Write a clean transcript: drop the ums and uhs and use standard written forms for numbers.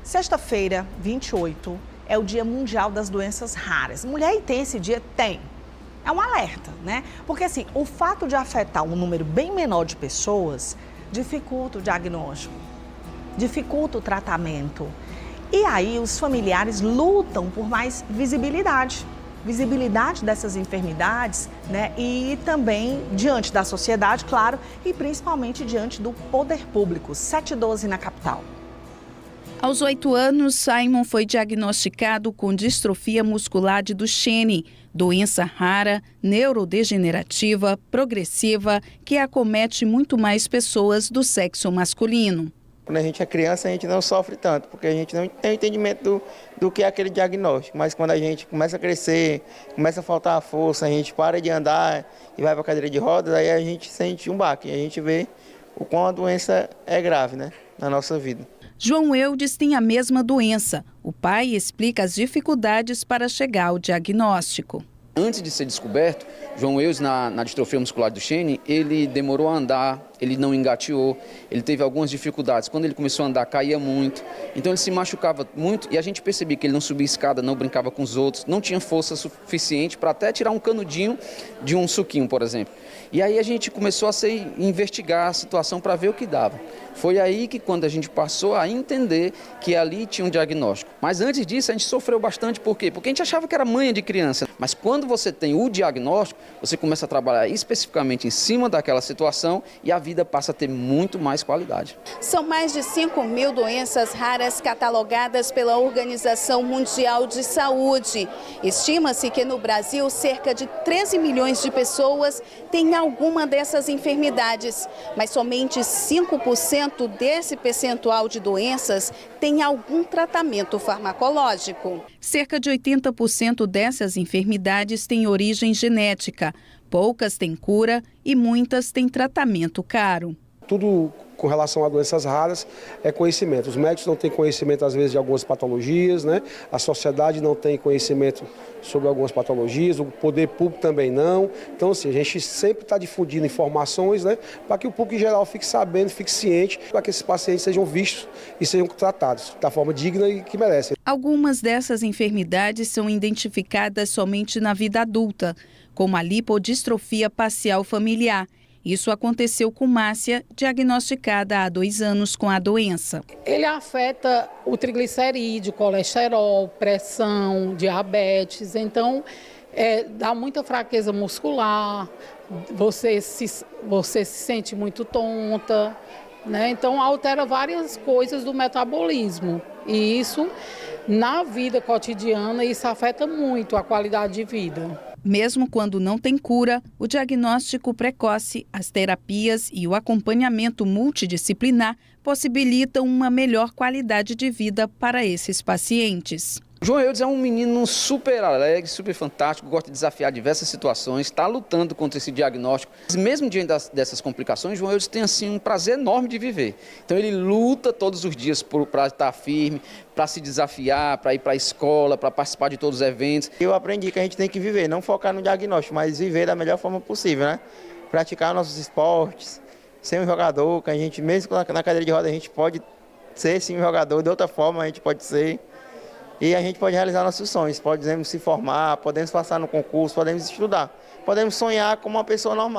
Sexta-feira, 28, é o Dia Mundial das Doenças Raras. Mulher e tem esse dia? Tem. É um alerta, né? Porque assim, o fato de afetar um número bem menor de pessoas dificulta o diagnóstico, dificulta o tratamento. E aí os familiares lutam por mais visibilidade dessas enfermidades, né? E também diante da sociedade, claro, e principalmente diante do poder público. 7/12 na capital. Aos 8 anos, Simon foi diagnosticado com distrofia muscular de Duchenne, doença rara, neurodegenerativa, progressiva, que acomete muito mais pessoas do sexo masculino. Quando a gente é criança, a gente não sofre tanto, porque a gente não tem entendimento do que é aquele diagnóstico. Mas quando a gente começa a crescer, começa a faltar a força, a gente para de andar e vai para a cadeira de rodas, aí a gente sente um baque. A gente vê o quão a doença é grave, né, na nossa vida. João Eudes tem a mesma doença. O pai explica as dificuldades para chegar ao diagnóstico. Antes de ser descoberto, João Eudes, na distrofia muscular do Duchenne, ele demorou a andar, ele não engateou, ele teve algumas dificuldades. Quando ele começou a andar, caía muito, então ele se machucava muito e a gente percebia que ele não subia escada, não brincava com os outros, não tinha força suficiente para até tirar um canudinho de um suquinho, por exemplo. E aí a gente começou a investigar a situação para ver o que dava. Foi aí que quando a gente passou a entender que ali tinha um diagnóstico. Mas antes disso a gente sofreu bastante, por quê? Porque a gente achava que era manha de criança. Mas quando você tem o diagnóstico, você começa a trabalhar especificamente em cima daquela situação e a vida passa a ter muito mais qualidade. São mais de 5.000 doenças raras catalogadas pela Organização Mundial de Saúde. Estima-se que no Brasil cerca de 13 milhões de pessoas têm alguma dessas enfermidades, mas somente 5% desse percentual de doenças tem algum tratamento farmacológico. Cerca de 80% dessas enfermidades têm origem genética. Poucas têm cura e muitas têm tratamento caro. Tudo com relação a doenças raras é conhecimento. Os médicos não têm conhecimento, às vezes, de algumas patologias, né? A sociedade não tem conhecimento sobre algumas patologias, o poder público também não. Então, assim, a gente sempre está difundindo informações, né? Para que o público em geral fique sabendo, fique ciente, para que esses pacientes sejam vistos e sejam tratados da forma digna e que merecem. Algumas dessas enfermidades são identificadas somente na vida adulta, como a lipodistrofia parcial familiar. Isso aconteceu com Márcia, diagnosticada há 2 anos com a doença. Ele afeta o triglicerídeo, colesterol, pressão, diabetes, então dá muita fraqueza muscular, você se sente muito tonta, né? Então altera várias coisas do metabolismo e isso, na vida cotidiana, isso afeta muito a qualidade de vida. Mesmo quando não tem cura, o diagnóstico precoce, as terapias e o acompanhamento multidisciplinar possibilitam uma melhor qualidade de vida para esses pacientes. João Eudes é um menino super alegre, super fantástico, gosta de desafiar diversas situações, está lutando contra esse diagnóstico. Mesmo diante dessas complicações, João Eudes tem assim, um prazer enorme de viver. Então ele luta todos os dias para estar firme, para se desafiar, para ir para a escola, para participar de todos os eventos. Eu aprendi que a gente tem que viver, não focar no diagnóstico, mas viver da melhor forma possível, né? Praticar nossos esportes, ser um jogador, que a gente, mesmo na cadeira de roda, a gente pode ser sim um jogador, de outra forma a gente pode ser. E a gente pode realizar nossos sonhos, podemos se formar, podemos passar no concurso, podemos estudar, podemos sonhar como uma pessoa normal.